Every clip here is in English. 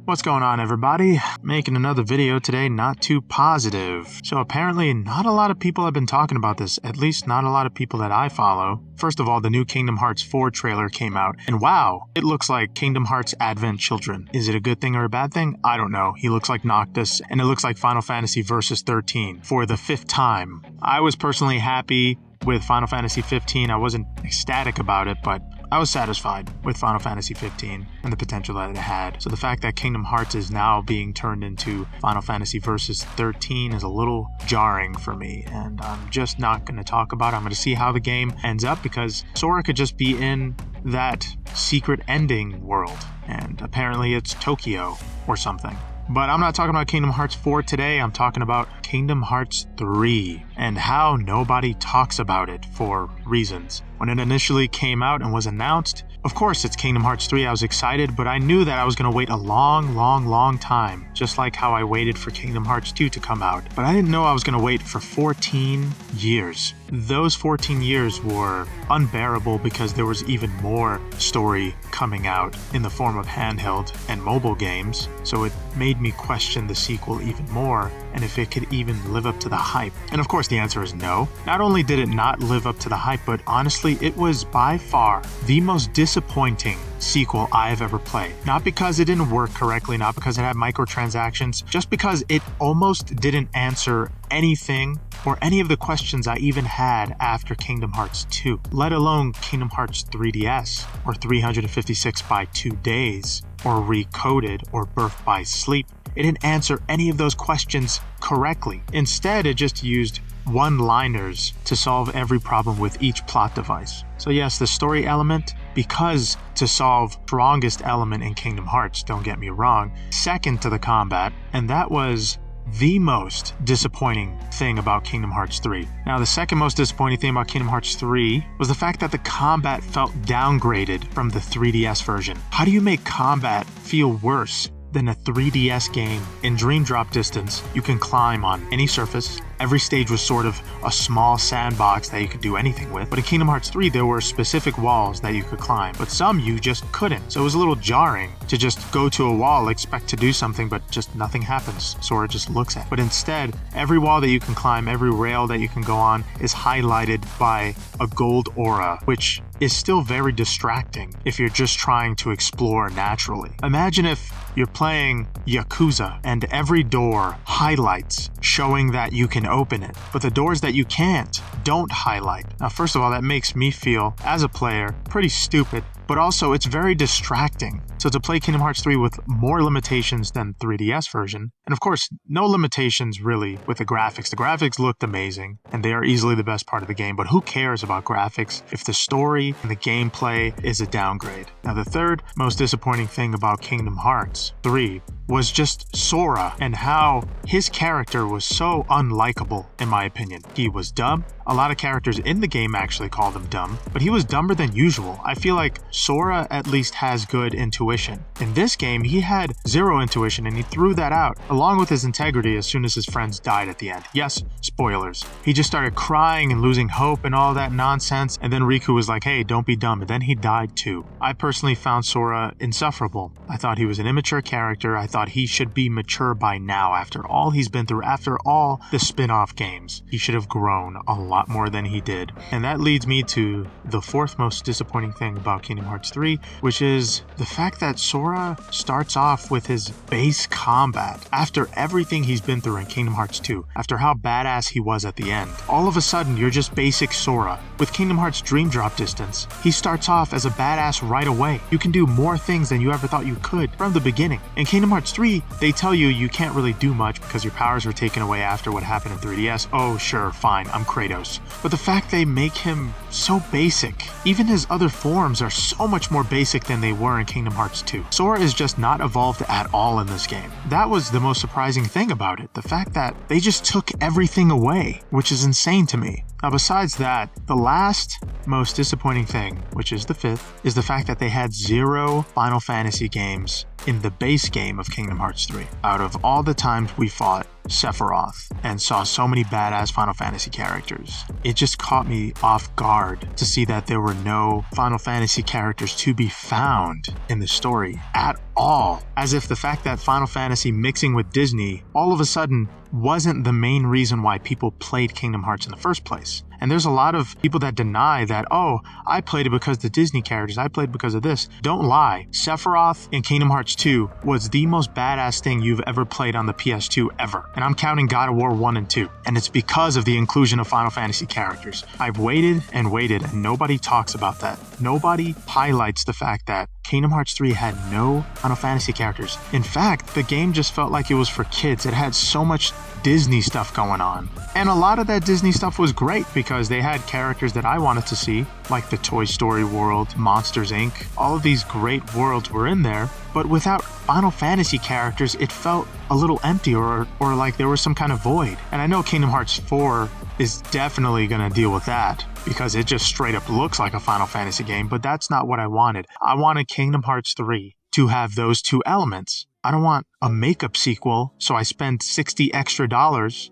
What's going on, everybody? Making another video today, not too positive. So apparently not a lot of people have been talking about this, at least not a lot of people that I follow. First of all, the new Kingdom Hearts 4 trailer came out, and wow, it looks like Kingdom Hearts Advent Children. Is it a good thing or a bad thing? I don't know. He looks like Noctis, and it looks like Final Fantasy Versus 13 for the 5th time. I was personally happy with Final Fantasy 15. I wasn't ecstatic about it, but I was satisfied with Final Fantasy 15 and the potential that it had. So the fact that Kingdom Hearts is now being turned into Final Fantasy Versus 13 is a little jarring for me, and I'm just not going to talk about it. I'm going to see how the game ends up, because Sora could just be in that secret ending world, and apparently it's Tokyo or something. But I'm not talking about Kingdom Hearts 4 today. I'm talking about Kingdom Hearts 3 and how nobody talks about it for reasons. When it initially came out and was announced, of course it's Kingdom Hearts 3. I was excited, but I knew that I was going to wait a long time, just like how I waited for Kingdom Hearts 2 to come out. But I didn't know I was going to wait for 14 years. Those 14 years were unbearable because there was even more story coming out in the form of handheld and mobile games, so it made me question the sequel even more, and if it could even live up to the hype. And of course the answer is no. Not only did it not live up to the hype, but honestly it was by far the most disappointing sequel I have ever played. Not because it didn't work correctly, not because it had microtransactions, just because it almost didn't answer anything or any of the questions I even had after Kingdom Hearts 2, let alone Kingdom Hearts 3DS, or 356 by 2 days, or Recoded, or Birth by Sleep. It didn't answer any of those questions correctly. Instead, it just used one-liners to solve every problem with each plot device. So yes, the story element, because to solve strongest element in Kingdom Hearts, don't get me wrong, second to the combat, and that was the most disappointing thing about Kingdom Hearts 3. Now, the second most disappointing thing about Kingdom Hearts 3 was the fact that the combat felt downgraded from the 3DS version. How do you make combat feel worse than a 3DS game? In Dream Drop Distance, you can climb on any surface. Every stage was sort of a small sandbox that you could do anything with. But in Kingdom Hearts 3, there were specific walls that you could climb, but some you just couldn't. So it was a little jarring to just go to a wall, expect to do something, but just nothing happens. Sora just looks at it. But instead, every wall that you can climb, every rail that you can go on is highlighted by a gold aura, which is still very distracting if you're just trying to explore naturally. Imagine if you're playing Yakuza and every door highlights, showing that you can open it, but the doors that you can't don't highlight. Now, first of all, that makes me feel, as a player, pretty stupid, but also it's very distracting. So to play Kingdom Hearts 3 with more limitations than 3DS version, and of course, no limitations really with the graphics. The graphics looked amazing, and they are easily the best part of the game, but who cares about graphics if the story and the gameplay is a downgrade? Now, the third most disappointing thing about Kingdom Hearts 3 was just Sora, and how his character was so unlikable, in my opinion. He was dumb. A lot of characters in the game actually called him dumb, but he was dumber than usual. I feel like Sora at least has good intuition. In this game, he had zero intuition, and he threw that out, along with his integrity, as soon as his friends died at the end. Yes, spoilers. He just started crying and losing hope and all that nonsense, and then Riku was like, hey, don't be dumb, and then he died too. I personally found Sora insufferable. I thought he was an immature character. I thought he should be mature by now after all he's been through, after all the spin-off games. He should have grown a lot more than he did. And that leads me to the fourth most disappointing thing about Kingdom Hearts 3, which is the fact that Sora starts off with his base combat after everything he's been through in Kingdom Hearts 2, after how badass he was at the end. All of a sudden, you're just basic Sora. With Kingdom Hearts Dream Drop Distance, he starts off as a badass right away. You can do more things than you ever thought you could from the beginning. In Kingdom Hearts 3, they tell you you can't really do much because your powers were taken away after what happened in 3DS. Oh, sure, fine, I'm Kratos. But the fact they make him so basic, even his other forms are so much more basic than they were in Kingdom Hearts 2. Sora is just not evolved at all in this game. That was the most surprising thing about it, the fact that they just took everything away, which is insane to me. Now, besides that, the last most disappointing thing, which is the fifth, is the fact that they had 0 Final Fantasy games in the base game of Kingdom Hearts 3. Out of all the times we fought Sephiroth and saw so many badass Final Fantasy characters, it just caught me off guard to see that there were no Final Fantasy characters to be found in the story at all. As if the fact that Final Fantasy mixing with Disney all of a sudden wasn't the main reason why people played Kingdom Hearts in the first place. And there's a lot of people that deny that, oh, I played it because the Disney characters, I played because of this. Don't lie. Sephiroth in Kingdom Hearts 2 was the most badass thing you've ever played on the PS2 ever. And I'm counting God of War 1 and 2. And it's because of the inclusion of Final Fantasy characters. I've waited and waited and nobody talks about that. Nobody highlights the fact that Kingdom Hearts 3 had no Final Fantasy characters. In fact, the game just felt like it was for kids. It had so much Disney stuff going on. And a lot of that Disney stuff was great because they had characters that I wanted to see, like the Toy Story world, Monsters Inc. All of these great worlds were in there, but without Final Fantasy characters, it felt a little empty or like there was some kind of void. And I know Kingdom Hearts 4 is definitely going to deal with that because it just straight up looks like a Final Fantasy game, but that's not what I wanted. I wanted Kingdom Hearts 3 to have those two elements. I don't want a makeup sequel, so I spend $60 extra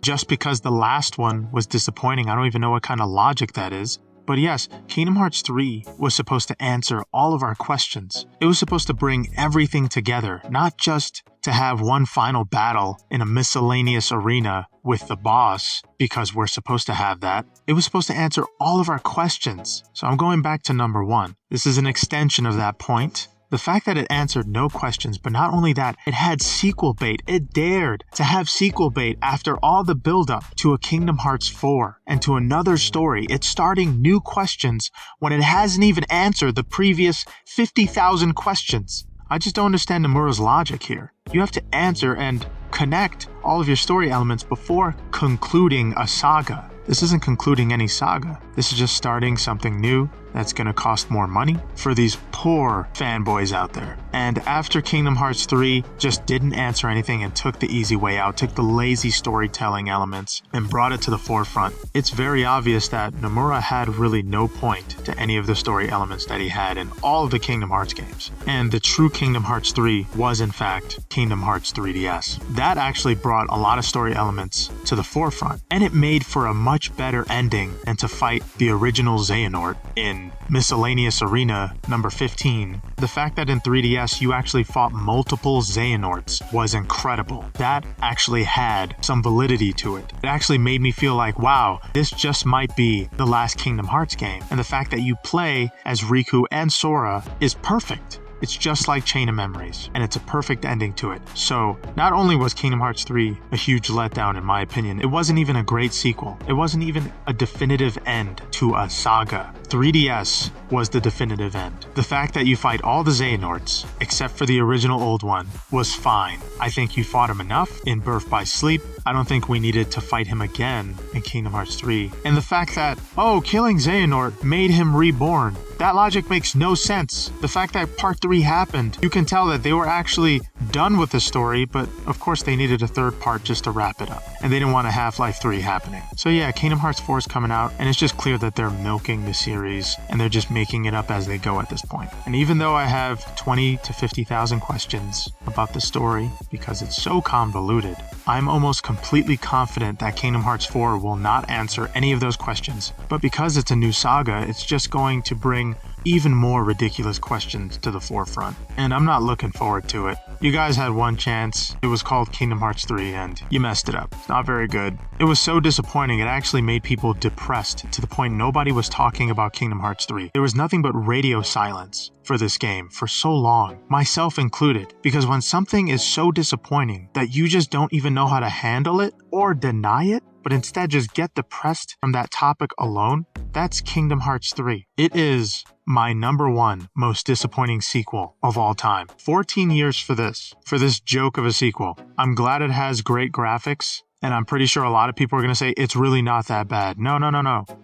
just because the last one was disappointing. I don't even know what kind of logic that is. But yes, Kingdom Hearts 3 was supposed to answer all of our questions. It was supposed to bring everything together, not just to have one final battle in a miscellaneous arena with the boss, because we're supposed to have that. It was supposed to answer all of our questions. So I'm going back to number 1. This is an extension of that point. The fact that it answered no questions, but not only that, it had sequel bait. It dared to have sequel bait after all the buildup to a Kingdom Hearts 4 and to another story. It's starting new questions when it hasn't even answered the previous 50,000 questions. I just don't understand Nomura's logic here. You have to answer and connect all of your story elements before concluding a saga. This isn't concluding any saga. This is just starting something new that's going to cost more money for these poor fanboys out there. And after Kingdom Hearts 3 just didn't answer anything and took the easy way out, took the lazy storytelling elements and brought it to the forefront, it's very obvious that Nomura had really no point to any of the story elements that he had in all of the Kingdom Hearts games. And the true Kingdom Hearts 3 was in fact Kingdom Hearts 3DS. That actually brought a lot of story elements to the forefront, and it made for a much better ending than to fight the original Xehanort in Miscellaneous Arena number 15. The fact that in 3DS you actually fought multiple Xehanorts was incredible. That actually had some validity to it. It actually made me feel like, wow, this just might be the last Kingdom Hearts game. And the fact that you play as Riku and Sora is perfect. It's just like Chain of Memories, and it's a perfect ending to it. So, not only was Kingdom Hearts 3 a huge letdown in my opinion, it wasn't even a great sequel. It wasn't even a definitive end to a saga. 3DS was the definitive end. The fact that you fight all the Xehanorts, except for the original old one, was fine. I think you fought him enough in Birth by Sleep. I don't think we needed to fight him again in Kingdom Hearts 3. And the fact that, oh, killing Xehanort made him reborn. That logic makes no sense. The fact that part 3 happened, you can tell that they were actually done with the story, but of course they needed a third part just to wrap it up. And they didn't want a Half-Life 3 happening. So yeah, Kingdom Hearts 4 is coming out, and it's just clear that they're milking the series, and they're just making it up as they go at this point. And even though I have 20 to 50,000 questions about the story, because it's so convoluted, I'm almost completely confident that Kingdom Hearts 4 will not answer any of those questions. But because it's a new saga, it's just going to bring even more ridiculous questions to the forefront. And I'm not looking forward to it. You guys had one chance. It was called Kingdom Hearts 3 and you messed it up. It's not very good. It was so disappointing, it actually made people depressed to the point nobody was talking about Kingdom Hearts 3. There was nothing but radio silence for this game for so long, myself included, because when something is so disappointing that you just don't even know how to handle it or deny it, but instead just get depressed from that topic alone, that's Kingdom Hearts 3. It is my number 1 most disappointing sequel of all time. 14 years for this joke of a sequel. I'm glad it has great graphics, and I'm pretty sure a lot of people are going to say it's really not that bad. No.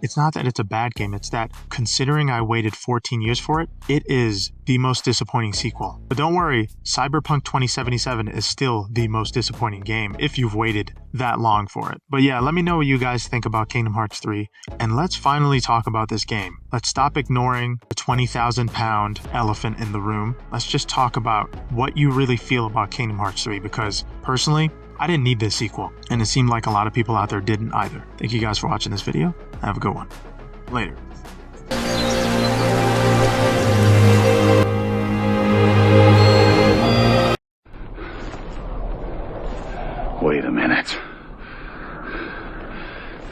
It's not that it's a bad game. It's that considering I waited 14 years for it, it is the most disappointing sequel. But don't worry, Cyberpunk 2077 is still the most disappointing game if you've waited that long for it. But yeah, let me know what you guys think about Kingdom Hearts 3, and let's finally talk about this game. Let's stop ignoring the 20,000 pound elephant in the room. Let's just talk about what you really feel about Kingdom Hearts 3, because personally, I didn't need this sequel, and it seemed like a lot of people out there didn't either. Thank you guys for watching this video. Have a good one. Later. Wait a minute.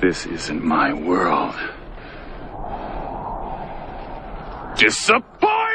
This isn't my world. Disappoint!